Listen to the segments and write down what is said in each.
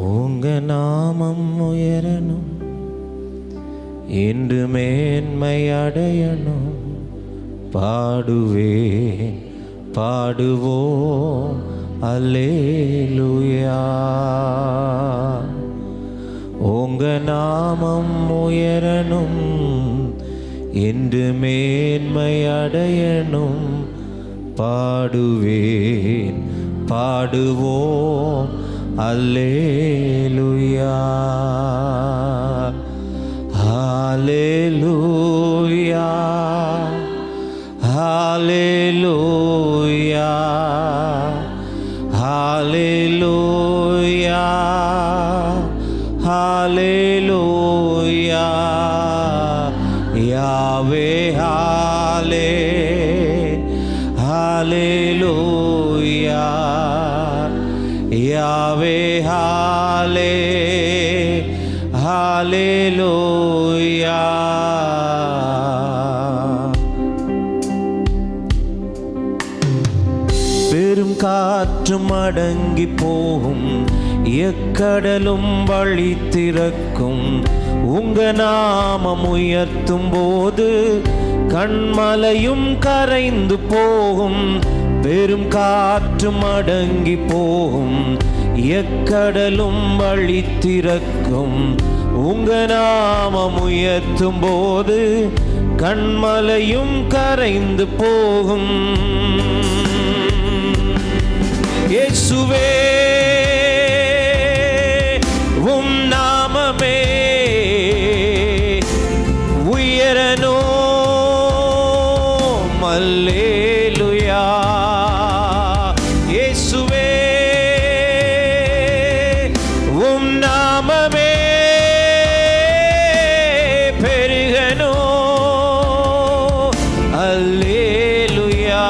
உங்க நாமம் உயரணும், இன்று மேன்மை அடையணும். பாடுவேன் பாடுவோம் அல்லேலூயா. உங்க நாமம் உயரணும், இன்று மேன்மை அடையணும். பாடுவேன் பாடுவோம் அல்லேலூயா. ஹல்லேலூயா ஹல்லேலூயா ஹல்லேலூயா ஹல்லேலூயா. யாவே ஹல்லே ஹல்லேலூயா. யாவே ஹல்லே ஹல்லேலூயா. பெரும் காற்றும் அடங்கி போகும், எக்கடலும் வழி திறக்கும். உங்க நாமம் உயர்த்தும் போது கண்மலையும் கரைந்து போகும். பெரும் காற்றும் அடங்கி போகும், எக்கடலும் வழி திறக்கும். உங்க நாமம் உயர்த்தும் போது கண்மலையும் கரைந்து போகும். இயேசுவே உம் நாமமே உயரணும். அல்லேலூயா. இயேசுவே உம் நாமமே பெருகணும். அல்லேலூயா.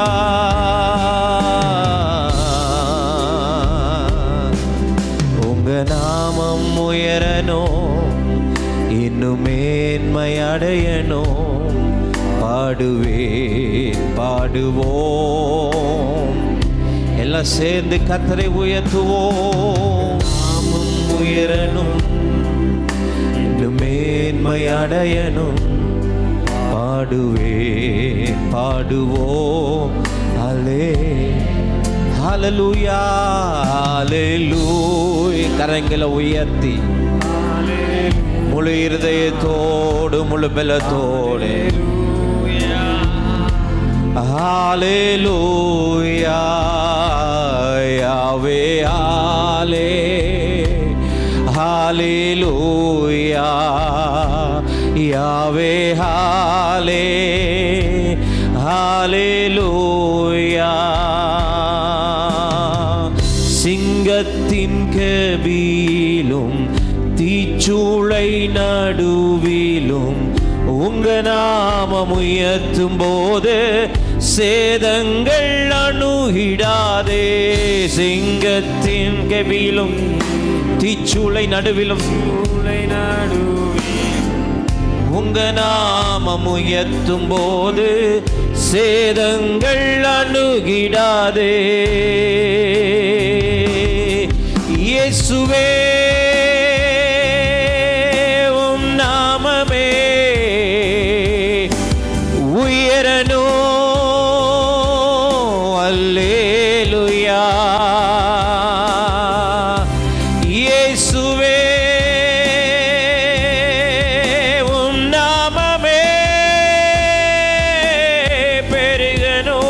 உங்க நாமம் உயரணும், இன்னும் மேன்மை அடையணும். பாடுவேன் பாடுவோம், எல்லாம் சேர்ந்து கர்த்தரை உயர்த்துவோம். நாமம் உயரணும், இன்னும் மேன்மை அடையணும். பாடுவேன் பாடுவோம் அல்லே ஹல்லேலூயா ஹல்லேலூயா. கரங்களை உயர்த்தி முழு இருதயத்தோடு முழு பலத்தோடு ஹல்லேலூயா. யாவே ஹல்லே ஹல்லேலூயா. யாவே ஹல்லே ஹல்லேலூயா. சிங்கத்தின் கெபியிலும் தீச்சூளை நடுவிலும் உங்க நாமம் உயர்த்தும் போது சேதங்கள் அணுகிடாதே. சிங்கத்தின் கெபியிலும் தீச்சூளை நடுவிலும் உங்க நாமம் உயர்த்தும் போது சேதங்கள் அணுகிடாதே. இயேசுவே உம் நாமமே உயரணும். அல்லேலூயா. இயேசுவே உம் நாமமே பெருகணும்.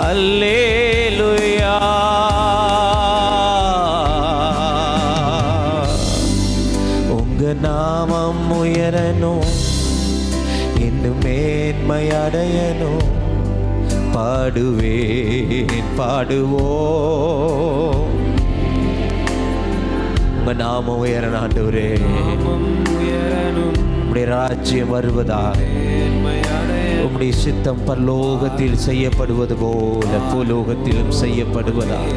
அல்லேலூயா. உங்க நாமம் உயரணும், இன்னும் மேன்மை அடையணும். பாடுவேன் பாடுவோம். உங்க நாமம் உயரணும் ஆண்டவரே. உம்முடைய ராஜ்யம் வருவதாக, உம்முடைய சித்தம் பரலோகத்தில் செய்யப்படுவது போல பூலோகத்திலும் செய்யப்படுவதாக.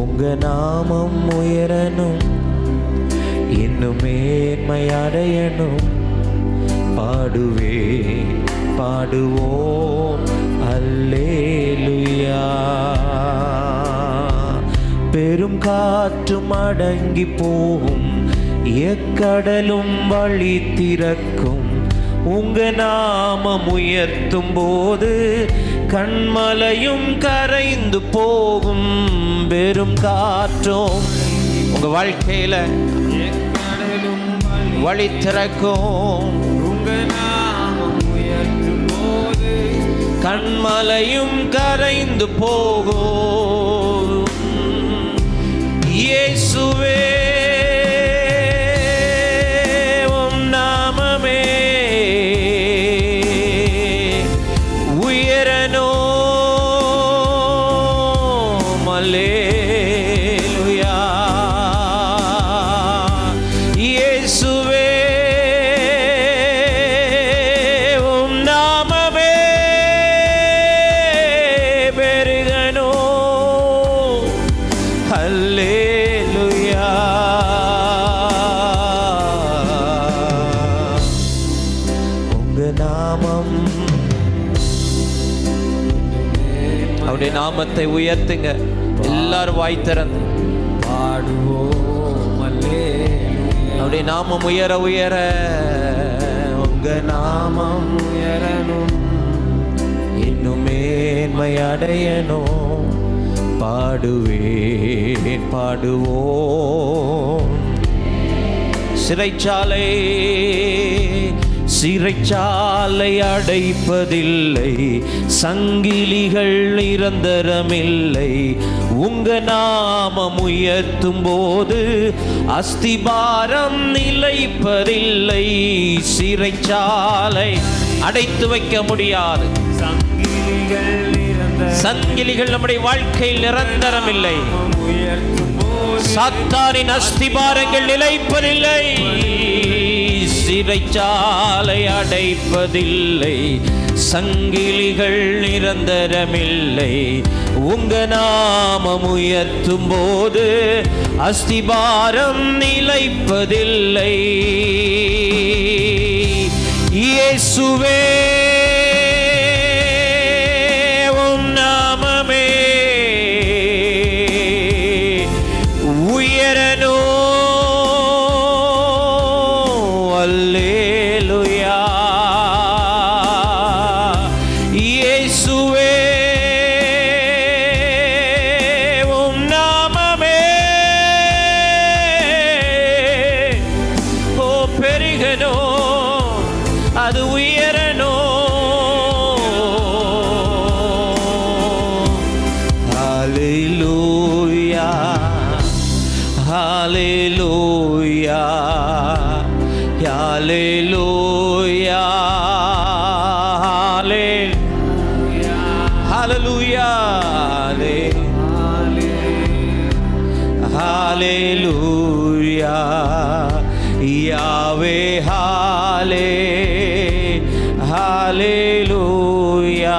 உங்க நாமம் உயரணும், இன்னும் மேன்மை அடையணும். பாடுவேன் பாடுவோம் அல்லேலூயா. காற்றும் அடங்கி போகும், எக்கடலும் வழி திறக்கும். உங்க நாமம் உயர்த்தும் போது கண்மலையும் கரைந்து போகும். வெறும் காற்றும் உங்க வாழ்க்கையில வழி திறக்கும். உங்க நாமம் உயர்த்தும் போது கண்மலையும் கரைந்து போகும். இயேசுவே உம் நாமமே உயரணும். அல்லேலூயா. இயேசுவே உம் நாமமே பெருகணும். அல்லேலூயா. உங்க நாமம், அவருடைய நாமத்தை உயர்த்துங்க. எல்லாரும் வாய் திறந்து பாடுவோம். அல்லேலூயா. அவருடைய நாமம் உயர உயர உங்க நாமம் உயரணும், இன்னும் மேன்மை அடையணும். பாடுவேன் பாடுவோம். சிறைச்சாலை சிறைச்சாலை அடைப்பதில்லை, சங்கிலிகள் நிரந்தரமில்லை. உங்க நாமம் உயர்த்தும் போது அஸ்திபாரம் நிலைப்பதில்லை. சிறைச்சாலை அடைத்து வைக்க முடியாது, சங்கிலிகள் நம்முடைய வாழ்க்கையில் நிரந்தரமில்லை. சாத்தானின் அஸ்திபாரங்கள் நிலைப்பதில்லை. சிறைச்சாலை அடைப்பதில்லை, சங்கிலிகள் நிரந்தரமில்லை. உங்க நாமம் உயர்த்தும் போது அஸ்திபாரம் நிலைப்பதில்லை. இயேசுவே உம் நாமமே உயரணும். அல்லேலூயா. இயேசுவே உம் நாமமே ஓ பெருகணும், அது உயரணும். ஹல்லேலூயா ஹல்லேலூயா ஹல்லேலூயா ஹல்லேலூயா ஹல்லேலூயா. யாவே ஹாலே ஹல்லேலூயா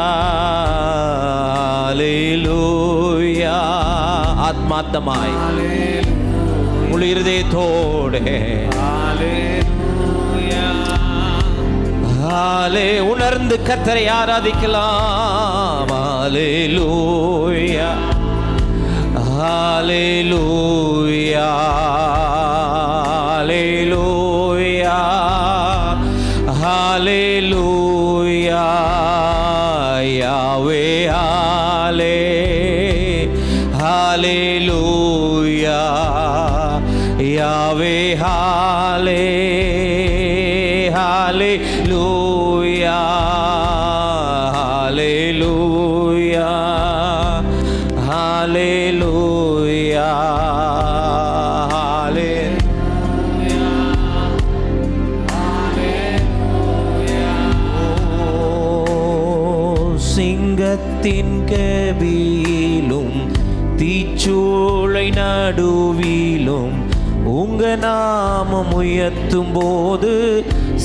ஹல்லேலூயா. ஆத்மார்த்தமாய் முழு இருதயத்தோடு உணர்ந்து கர்த்தரை ஆராதிக்கலாம். ஹல்லேலூயா ஹல்லேலூயா ஹல்லேலூயா ஹல்லேலூயா. யாவே ஹாலே ஹல்லேலூயா யாவே ஹாலே ஹல்லேலூயா ஹல்லேலூயா ஹல்லேலூயா சிங்கத்தின் கெபியிலும் தீச்சூளை நடுவிலும் உங்க நாமம் உயர்த்தும் போது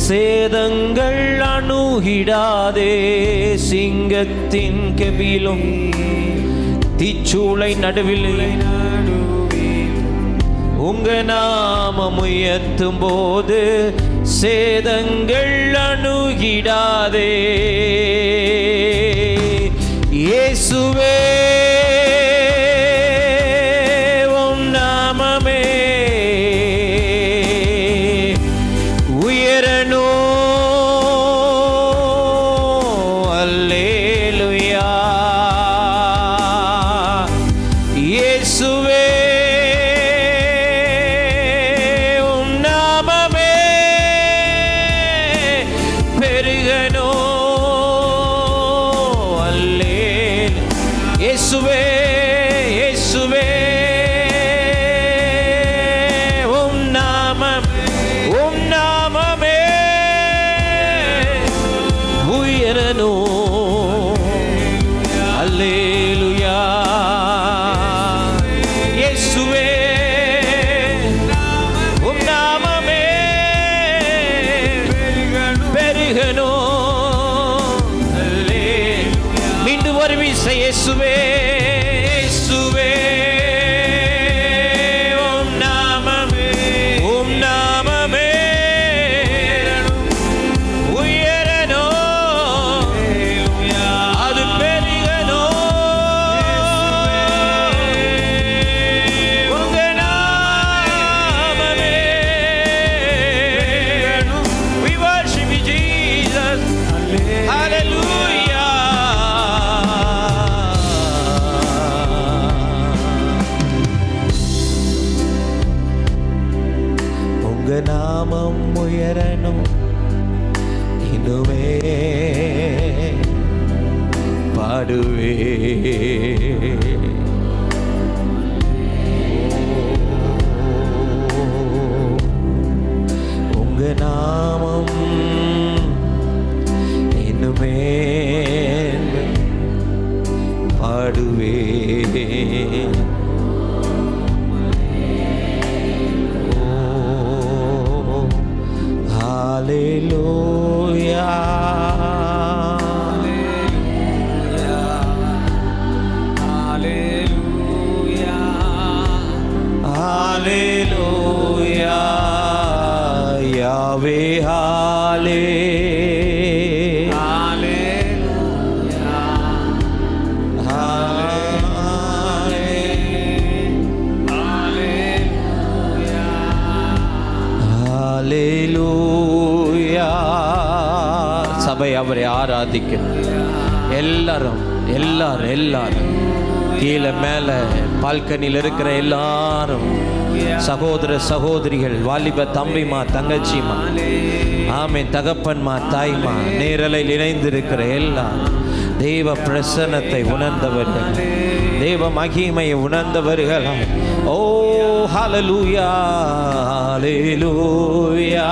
சேதங்கள் அணுகிடாதே. சிங்கத்தின் கெபியிலும் தீச்சூளை நடுவில் உங்க நாமம் உயர்த்தும் போது சேதங்கள் அணுகிடாதே. இயேசுவே உம் இயேசுவே இயேசுவே உம் நாமமே உயரணும். அல்லேலூயா. இயேசுவே உம் நாமமே பெருகணும். மீண்டும் ஒரு வீசை இயேசுவே இயேசுவே உம் நாமமே உயரணும். அது பெருகணும். உங்க நாமமே. We worship you, Jesus. Hallelujah. உங்க நாமம் உயரணும். இன்னுமே பாடுவே. உங்க நாமம் இன்னுமே பாடுவே. Hallelujah. Hallelujah. Hallelujah. Yahweh, hallelujah. Hallelujah. சபை அவரை ஆராதிக்கும். எல்லாரும் எல்லாரும் எல்லாரும் கீழே மேல பால்கனியில் இருக்கிற எல்லாரும், சகோதர சகோதரிகள், வாலிப தம்பிமா தங்கச்சிமா, ஆமென், தகப்பன்மா தாய்மா, நேரலையில் இணைந்திருக்கிற எல்லாம் தேவ பிரசன்னத்தை உணர்ந்தவர்கள், தேவ மகிமையை உணர்ந்தவர்கள். ஓ ஹல்லேலூயா ஹல்லேலூயா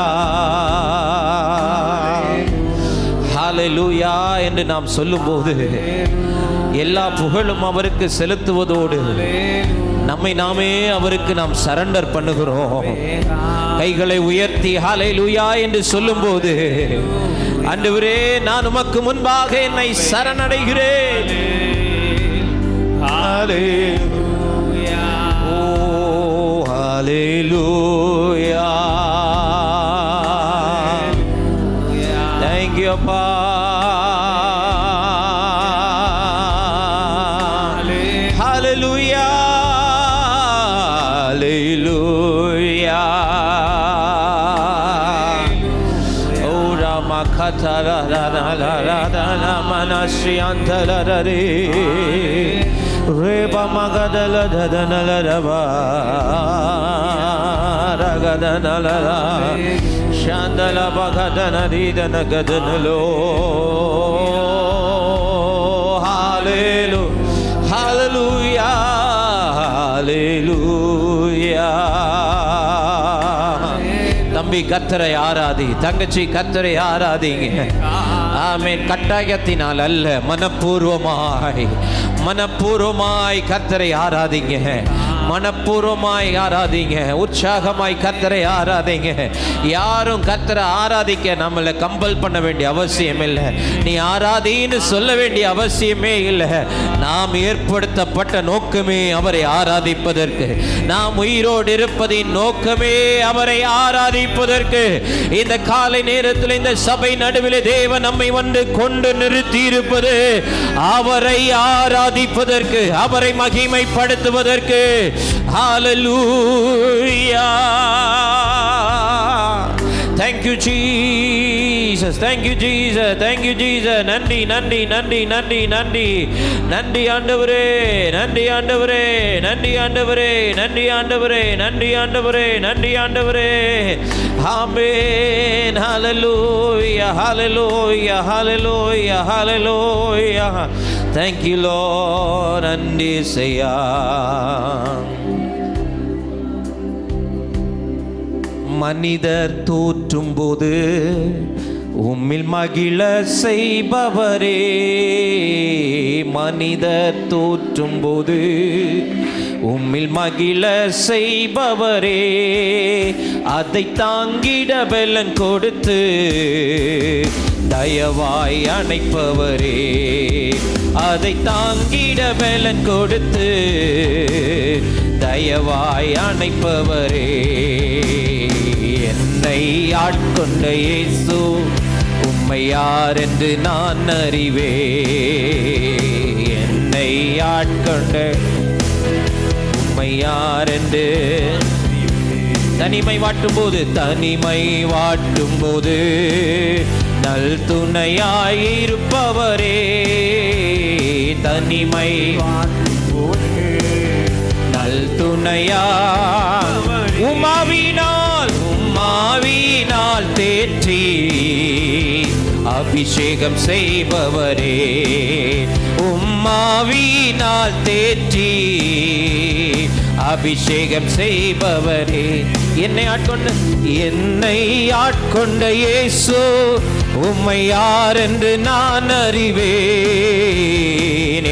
ஹல்லேலூயா என்று நாம் சொல்லும்போது எல்லா புகழும் அவருக்கு செலுத்துவதோடு நம்மை நாமே அவருக்கு நாம் சரண்டர் பண்ணுகிறோம். கைகளை உயர்த்தி ஹல்லேலூயா என்று சொல்லும்போது, ஆண்டவரே நான் உமக்கு முன்பாக என்னை சரணடைகிறேன். ஹல்லேலூயா. ஓ ஹல்லேலூயா. Thank you அப்பா. Hallelujah. Hallelujah. Oh Rama Katara la la la la la Manashri Antalarare Reba Magadala Dadana Larava Ragadana Lara Shandala Bagadana Ridana Gadanalo. Hallelujah. Hallelujah. Hallelujah. தம்பி கர்த்தரை ஆராதி, தங்கச்சி கர்த்தரை ஆராதிங்க. ஆமென். கட்டாயத்தினால் அல்ல, மனப்பூர்வமாய் கர்த்தரை ஆராதிங்க. மனப்பூர்வமாய் ஆராதிங்க. உற்சாகமாய் கர்த்தரை ஆராதிங்க. யாரும் கர்த்தரை ஆராதிக்க நம்மளை கம்பல் பண்ண வேண்டிய அவசியம் இல்லை. நீ ஆராதின்னு சொல்ல வேண்டிய அவசியமே இல்லை. நாம் ஏற்படுத்தப்பட்ட நோக்கமே அவரை ஆராதிப்பதற்கு. நாம் உயிரோடு இருப்பதின் நோக்கமே அவரை ஆராதிப்பதற்கு. இந்த காலை நேரத்தில் இந்த சபை நடுவில் தேவன் நம்மை வந்து கொண்டு நிறுத்தி இருப்பது அவரை ஆராதிப்பதற்கு, அவரை மகிமைப்படுத்துவதற்கு. Hallelujah. Thank you Jesus. Thank you Jesus. Thank you Jesus. நன்றி நன்றி நன்றி நன்றி நன்றி நன்றி ஆண்டவரே, நன்றி ஆண்டவரே, நன்றி ஆண்டவரே, நன்றி ஆண்டவரே, நன்றி ஆண்டவரே, நன்றி ஆண்டவரே. ஆமென். Hallelujah. Hallelujah. Hallelujah. Hallelujah. Thank you Lord. நன்றி செய்யா. மனிதர் தோற்றும் போது உம்மில் மகிழ செய்பவரே, மனிதர் தோற்றும் போது உம்மில் மகிழ செய்பவரே, அதை தாங்கிட பலன் கொடுத்து தயவாய் அணைப்பவரே, அதை தாங்கிட பலன் கொடுத்து தயவாய் அணைப்பவரே, என்னை ஆட்கொண்ட இயேசு உம்மை யார் என்று நான் அறிவே, என்னை ஆட்கொண்ட உம்மை யார் என்று. தனிமை வாட்டும் போது, தனிமை வாட்டும் போது நல் துணையாயிருப்பவரே, தனிமை நல் துணையா, உமாவினால் உம்மாவினால் தேற்றி அபிஷேகம் செய்பவரே, உம்மாவினால் தேற்றி அபிஷேகம் செய்பவரே, என்னை ஆட்கொண்ட இயேசு உம்மை யார் என்று நான் அறிவேன்,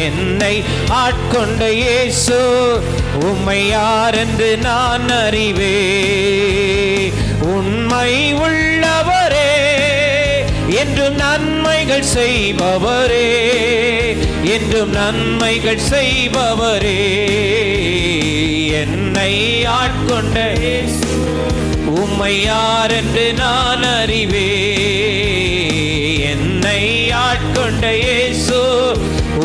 என்னை ஆட்கொண்ட இயேசு உம்மை யார் என்று நான் அறிவேன், உண்மை உள்ளவரே என்றும் நன்மைகள் செய்பவரே, என்றும் நன்மைகள் செய்பவரே, என்னை ஆட்கொண்ட உம்மை யார் என்று நான் அறிவேன், என்னை ஆட்கொண்ட இயேசு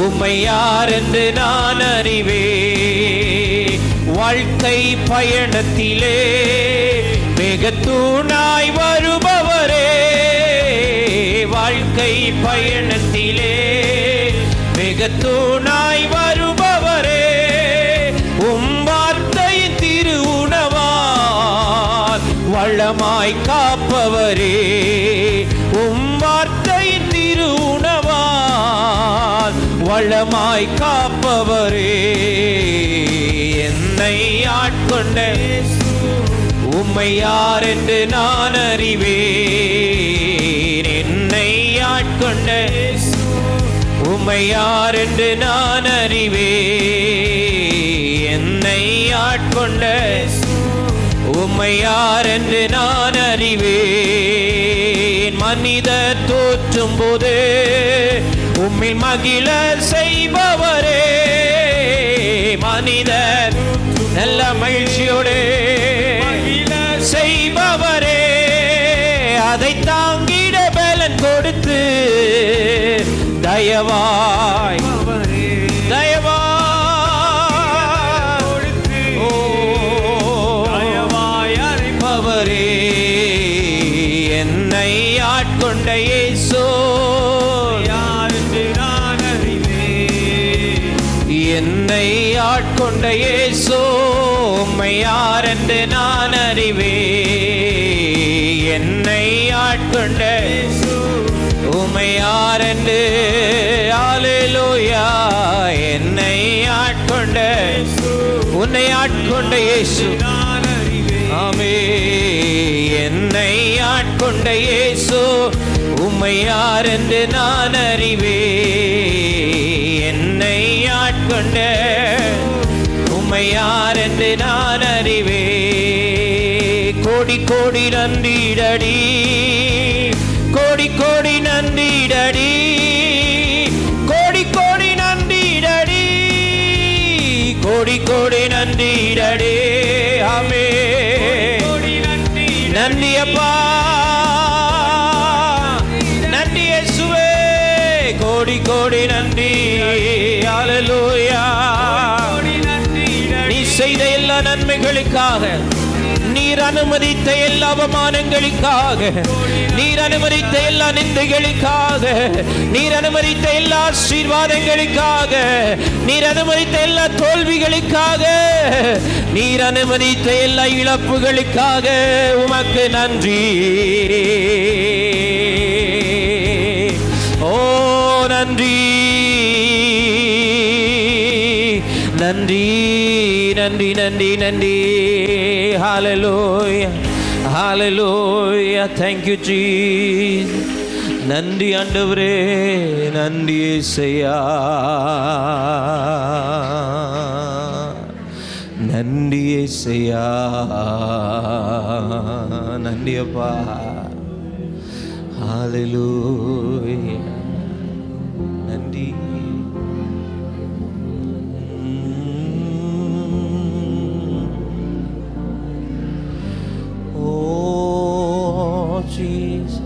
உம்மை யார் என்று நான் அறிவேன், வாழ்க்கை பயணத்திலே மிகத்தூணாய் வருபவரே, வாழ்க்கை பயணத்திலே மிகத்தூணாய் வருபவரே, உம் வார்த்தையின் திருவுணவால் வளமாய் காப்பவரே, உம் வார்த்தையின் திருவுணவால் வளமாய் காப்பவரே, என்னை ஆட்கொண்ட உம்மை யார் என்று நான் அறிவேன், என்னை ஆட்கொண்ட உம்மை யார் என்று நான் அறிவேன், என்னை ஆட்கொண்ட உம்மை யார் என்று நான் அறிவேன், மனிதர் தோற்றும் போது உம்மில் மகிழ செய்பவரே, மனிதர் நல்ல மகிழ்ச்சியோடு செய்பவரே, அதை தாங்கிட பலன் கொடுத்து தயவாய் அழைப்பவரே, என்னை ஆட்கொண்ட இயேசு யார் என்று நான் அறிவேன், என்னை ஆட்கொண்ட இயேசு உம்மை யார் என்று நான் அறிவேன், என்னை ஆட்கொண்ட உம்மை யார் என்று. அல்லேலூயா. என்னை ஆட்கொண்ட உன்னை ஆட்கொண்ட இயேசு, ஆமே, என்னை ஆட்கொண்ட இயேசு உம்மை யார் என்று நான் அறிவேன், என்னை ஆட்கொண்ட உம்மை யார் என்று நான் அறிவேன், கோடி கோடி நன்றிடடி, கோடி கோடி நன்றிடடி, கோடி கோடி நன்றிடடி, கோடி கோடி நன்றிடடி, ஆமே, நன்றி அப்பா, நன்றி இயேசுவே, கோடி கோடி நன்றி. அல்லேலூயா. நீ செய்த எல்லா நன்மைகளுக்காக, நீர் அனுமதித்த எல்லா அவமானங்களுக்காக, நீர் அனுமதித்த எல்லா நிந்தைகளுக்காக, நீர் அனுமதித்த எல்லா ஆசீர்வாதங்களுக்காக, நீர் அனுமதித்த எல்லா தோல்விகளுக்காக, நீர் அனுமதித்த எல்லா இழப்புகளுக்காக உமக்கு நன்றி. ஓ நன்றி நன்றி நன்றி நன்றி நன்றி. ஹalleluya ஹalleluya. thank you Jesus. நன்றி ஆண்டவரே, நன்றி இயேசுயா, நன்றி இயேசுயா, நன்றி அப்பா. ஹalleluya நன்றி. Oh Jesus.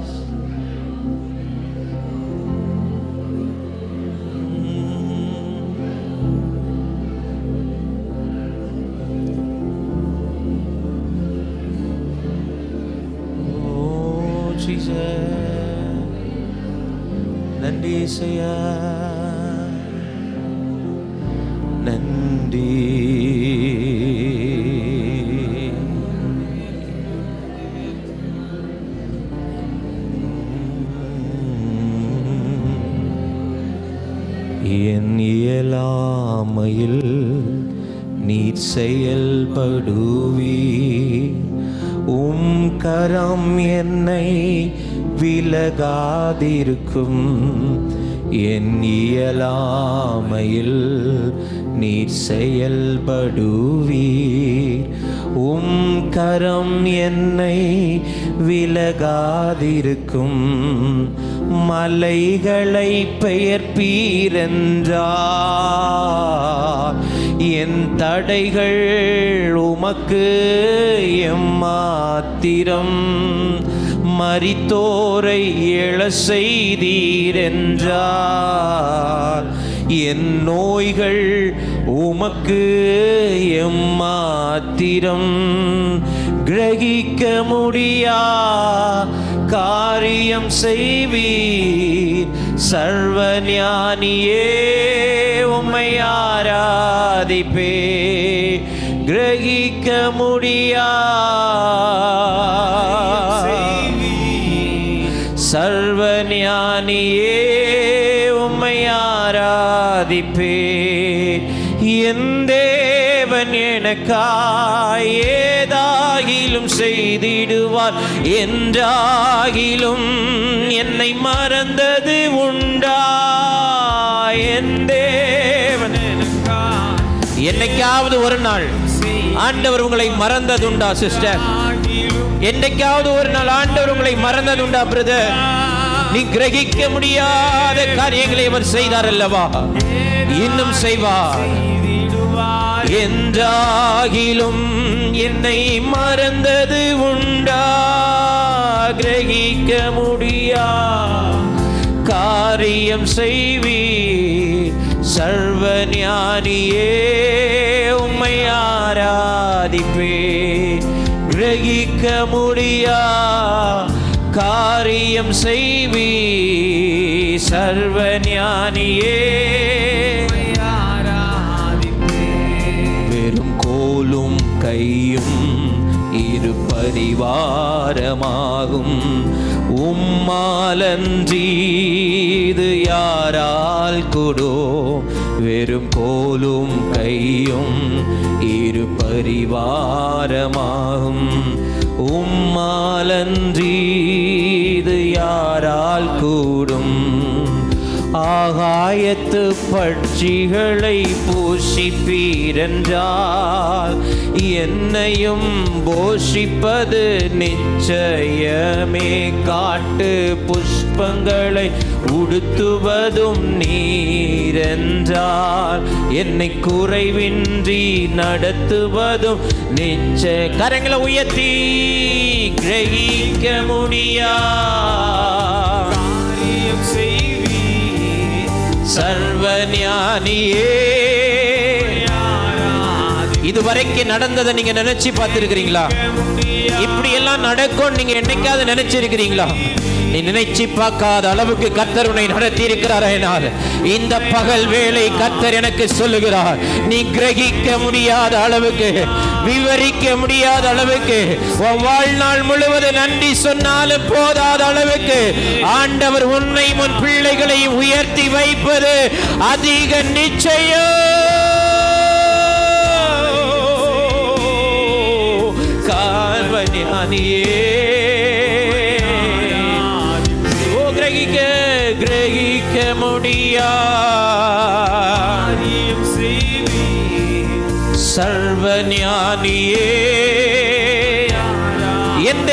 நன்றி இயேசுயா, நன்றி. என் இயலாமையில் நீர் செயல்படுவீர், உம் கரம் என்னை விலகாதிருக்கும். என் இயலாமையில் நீர் செயல்படுவீர், உம் கரம் என்னை விலகாதிருக்கும். மலைகளை பெயர்ப்பீரென்றார், என் தடைகள் உமக்கு எம்மாத்திரம். மரித்தோரை எழ செய்தீரென்றார், என் நோய்கள் உமக்கு எம்மாத்திரம். கிரகிக்க முடியா காரியம் செய்வீர், சர்வஞானியே உம்மை ஆராதிப்பே. கிரகிக்க முடியா சர்வஞானியே உம்மை ஆராதிப்பே. என் தேவன் எனக்காய் ஏதாகிலும் செய்திடுவார், என்றாகிலும் என்னை மறந்தது உண்டா? என் தேவன் என்னைக்காவது ஒரு நாள் ஆண்டவர் உங்களை மறந்ததுண்டா சிஸ்டர்? என்னைக்காவது ஒரு நாள் ஆண்டவர் உங்களை மறந்ததுண்டா பிரதர்? நீ கிரகிக்க முடியாத காரியங்களை அவர் செய்தார் அல்லவா, இன்னும் செய்வார். என்றாகிலும் என்னை மறந்தது உண்டா? கிரகிக்க முடியா காரியம் செய்வீர், சர்வஞானியே உம்மை ஆராதிப்பே. கிரகிக்க முடியா காரியம் செய்வீர், சர்வஞானியே ஆராதிப்பே. வெறும் கோலும் கையும் இரு பரிவாரமாகும், உம்மாலன்றி இது யாரால் கூடோ? வெறும் கோலும் கையும் இரு பரிவாரமாகும், உம்மாலன்றி இது யாரால் கூடும்? ஆகாயத்து பட்சிகளை போஷிப்பீரென்றால், என்னையும் போஷிப்பது நிச்சயமே. காட்டு புஷ்பங்களை உடுத்துவதும் நீரென்றால், என்னை குறைவின்றி நடத்துவதும் நிச்சய. கரங்களை உயர்த்தி கிரகிக்க முடியா காரியம் செய்வீர், சர்வஞானியே. இதுவரைக்கும் நடந்ததை நீங்க நினைச்சு பார்த்திருக்கிறீங்களா? இப்படி எல்லாம் நடக்கும் நீங்க என்னைக்காவது நினைச்சிருக்கிறீங்களா? நீ நினைச்சு பார்க்காத அளவுக்கு கர்த்தர் உன்னை நடத்தி இருக்கிறார். இந்த பகல் வேளை கர்த்தர் எனக்கு சொல்லுகிறார், நீ கிரகிக்க முடியாத அளவுக்கு, விவரிக்க முடியாத அளவுக்கு, உன் வாழ்நாள் முழுவதும் நன்றி சொன்னாலும் போதாத அளவுக்கு ஆண்டவர் உன்னை உன் பிள்ளைகளை உயர்த்தி வைப்பது அதிக நிச்சயம். சர்வஞானியே என்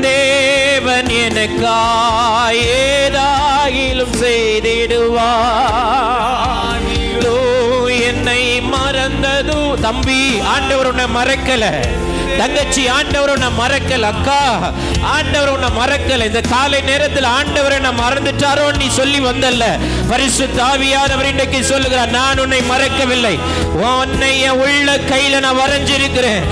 தேவன் எனக்காய் ஏதாகிலும் செய்திடுவார். என்னை மறந்தது தம்பி, ஆண்டவர் உன்னை மறக்கல. தங்கச்சி, ஆண்டவர் உன்னை மறக்கல. அக்கா, ஆண்டவர் உன்னை மறக்கல. இந்த காலை நேரத்தில் ஆண்டவர் என்ன மறந்துட்டாரோ நீ சொல்லி வந்தல்ல, பரிசுத்த ஆவியானவர் இன்றைக்கு சொல்லுகிறார், நான் உன்னை மறக்கவில்லை. உன்னை என் உள்ள கையில நான் வரைஞ்சிருக்கிறேன்.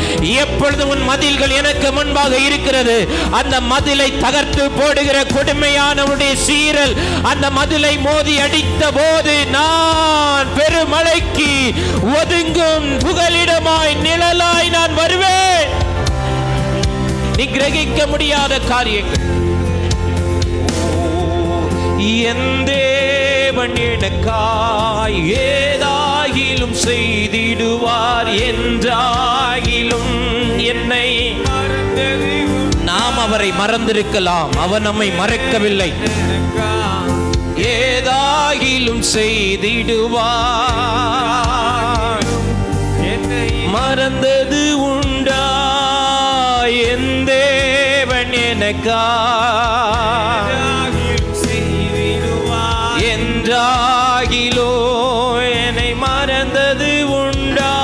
எப்பொழுதும் உன் மதில்கள் எனக்கு முன்பாக இருக்கிறது. அந்த மதிலை தகர்த்து போடுகிற கொடுமையானவருடைய சீரல் அந்த மதிலை மோதி அடித்த போது நான் பெருமழைக்கு ஒதுங்கும் புகலிடமாய் நிழலாய் நான் வருவேன். நீ கிரகிக்க முடியாத காரியங்கள் என் தேவன் எனக்காய் ஏதாகிலும் செய்திடுவார். என்றாகிலும் என்னை நாம் அவரை மறந்திருக்கலாம், அவர் நம்மை மறக்கவில்லை. ஏதாகிலும் செய்திடுவார். மறந்தது உண்டா என் தேவன் எனக்காய் என்றாகிலோ என்னை மறந்தது உண்டா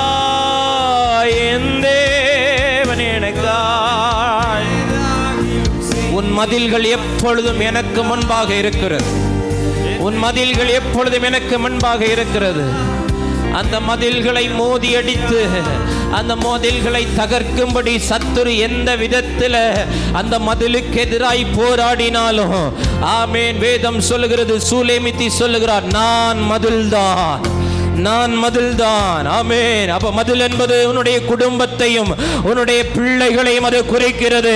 என் தேவன் எனக்காய். உன் மதில்கள் எப்பொழுதும் எனக்கு முன்பாக இருக்கிறது. உன் மதில்கள் எப்பொழுதும் எனக்கு முன்பாக இருக்கிறது. அந்த மதில்களை மோதி அடித்து அந்த மதில்களை தகர்க்கும்படி சத்துரு எந்த விதத்தில் அந்த மதிலுக்கு எதிராய் போராடினாலும், ஆமென், வேதம் சொல்லுகிறது, சூலேமித்தி சொல்லுகிறார், நான் மதில்தான், நான் மதில்தான். ஆமென். அப்ப மதில் என்பது உன்னுடைய குடும்பத்தையும் உன்னுடைய பிள்ளைகளையும் அது குறிக்கிறது.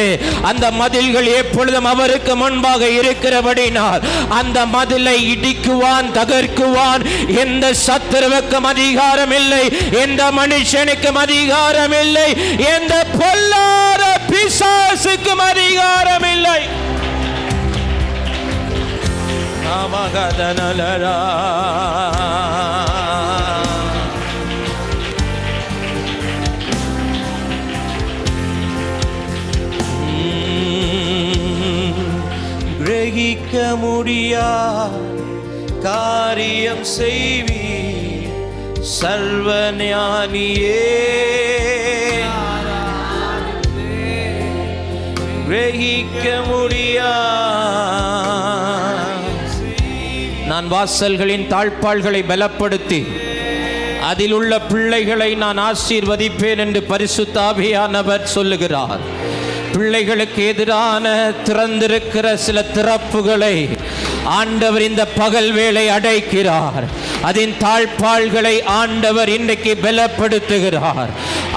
அந்த மதில்கள் எப்பொழுதும் அவருக்கு முன்பாக இருக்கிறபடினால் அந்த மதிலை இடிக்குவான், தகர்க்குவான். எந்த சத்துருவுக்கும் அதிகாரம் இல்லை, எந்த மனுஷனுக்கும் அதிகாரம் இல்லை, எந்த பொல்லாத பிசாசுக்கும் அதிகாரம் இல்லை. ஆமகதனலரா கிரகிக்க முடியா காரியம் செய்வி சர்வஞானியே. கிரகிக்க முடியா. நான் வாசல்களின் தாழ்பாள்களை பலப்படுத்தி அதில் உள்ள பிள்ளைகளை நான் ஆசீர்வதிப்பேன் என்று பரிசுத்த ஆவியானவர் சொல்லுகிறார். பிள்ளைகளுக்கு எதிரான திறந்திருக்கிற சில திறப்புகளை ஆண்டவர் இந்த பகல் வேளை அடைக்கிறார். அதன் தாழ்பாள்களை ஆண்டவர் இன்றைக்கு பலப்படுத்துகிறார்.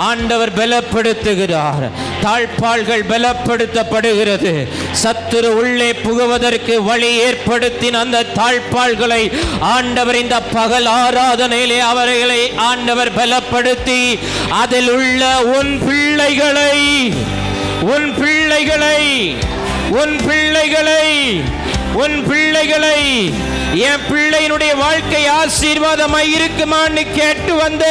ஆண்டவர் பலப்படுத்துகிறார். தாழ்பாள்கள் பலப்படுத்தப்படுகிறது. சத்துரு உள்ளே புகுவதற்கு வழி ஏற்படுத்தின அந்த தாழ்பாள்களை ஆண்டவர் இந்த பகல் ஆராதனையிலே அவர்களை ஆண்டவர் பலப்படுத்தி அதில் உள்ள உன் பிள்ளைகளை உன் பிள்ளைகளை உன் பிள்ளைகளை உன் பிள்ளைகளை என் பிள்ளையினுடைய வாழ்க்கை ஆசீர்வாதமாய் இருக்குமான்னு கேட்டு வந்து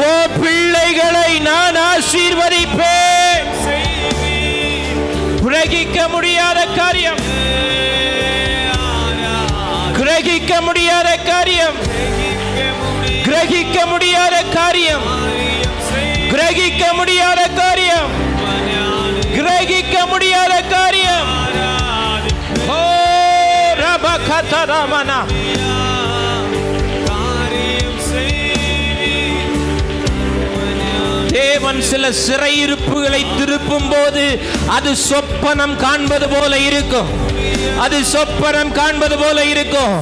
ஓ பிள்ளைகளை நான் ஆசீர்வதிப்பேன். கிரகிக்க முடியாத காரியம், கிரகிக்க முடியாத காரியம், கிரகிக்க முடியாத காரியம், கிரகிக்க முடியாத காரியம், கிரகிக்க முடியாத காரியம். ஓ ரபகதரமனா தேவன் சில சிறையிருப்புகளை திருப்பும் போது அது சொப்பனம் காண்பது போல இருக்கும். அது சொப்பனம் காண்பது போல இருக்கும்.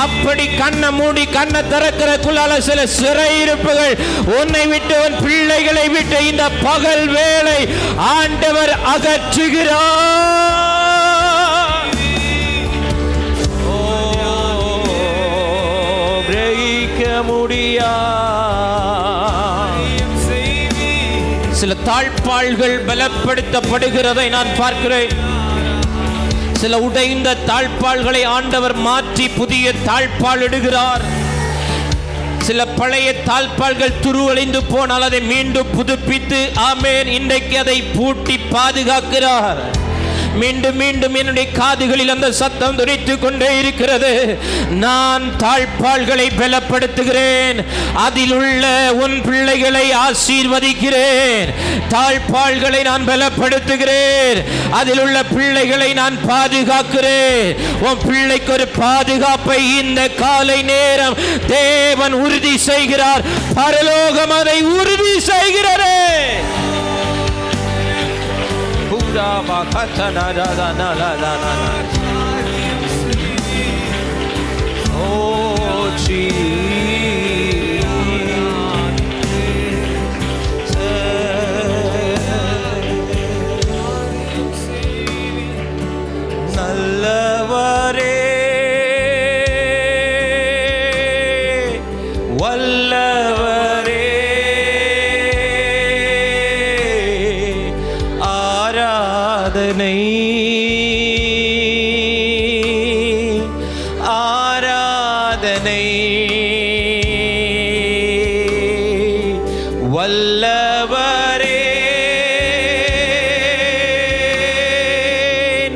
அப்படி கண்ணை மூடி கண்ணை திறக்கிறதுக்குள்ளால சில சிறையிருப்புகள் உன்னை விட்டு உன் பிள்ளைகளை விட்டு இந்த பகல் வேளை ஆண்டவர் அகற்றுகிறார். ஓ கிரகிக்க முடியா சில தாழ்பாள்கள் பலப்படுத்தப்படுகிறதை நான் பார்க்கிறேன். சில உடைந்த தாழ்பாள்களை ஆண்டவர் மாற்றி புதிய தாழ்பாள் இடுகிறார். சில பழைய தாழ்பால்கள் துருவழிந்து போனால் அதை மீண்டும் புதுப்பித்து ஆமென் இன்றைக்கு அதை பூட்டி பாதுகாக்கிறார். மீண்டும் மீண்டும் என்னுடைய காதுகளில் அந்த சத்தம் துணித்துக் கொண்டே இருக்கிறது. நான் தாழ்பால்களை பலப்படுத்துகிறேன், அதில் உள்ள உன் பிள்ளைகளை ஆசீர்வதிக்கிறேன். தாழ்பால்களை நான் பலப்படுத்துகிறேன், அதில் உள்ள பிள்ளைகளை நான் பாதுகாக்கிறேன். உன் பிள்ளைக்கு ஒரு பாதுகாப்பை இந்த காலை நேரம் தேவன் உறுதி செய்கிறார். பரலோகம் அதை உறுதி செய்கிறதே. நல்லவரே வல்லவரே ஆராதனை ஆராதனை வல்லவரே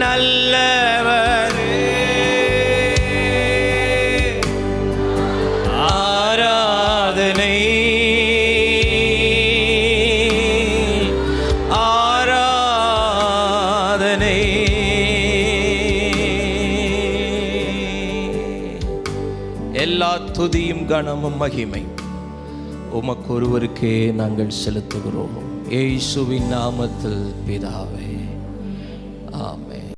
நல்லவரே ஆராதனை ஆராதனை எல்லா துதியும் கனமும் மகிமை உமக்கு ஒருவருக்கே நாங்கள் செலுத்துகிறோம். இயேசுவின் நாமத்தில் பிதாவே, ஆமென்.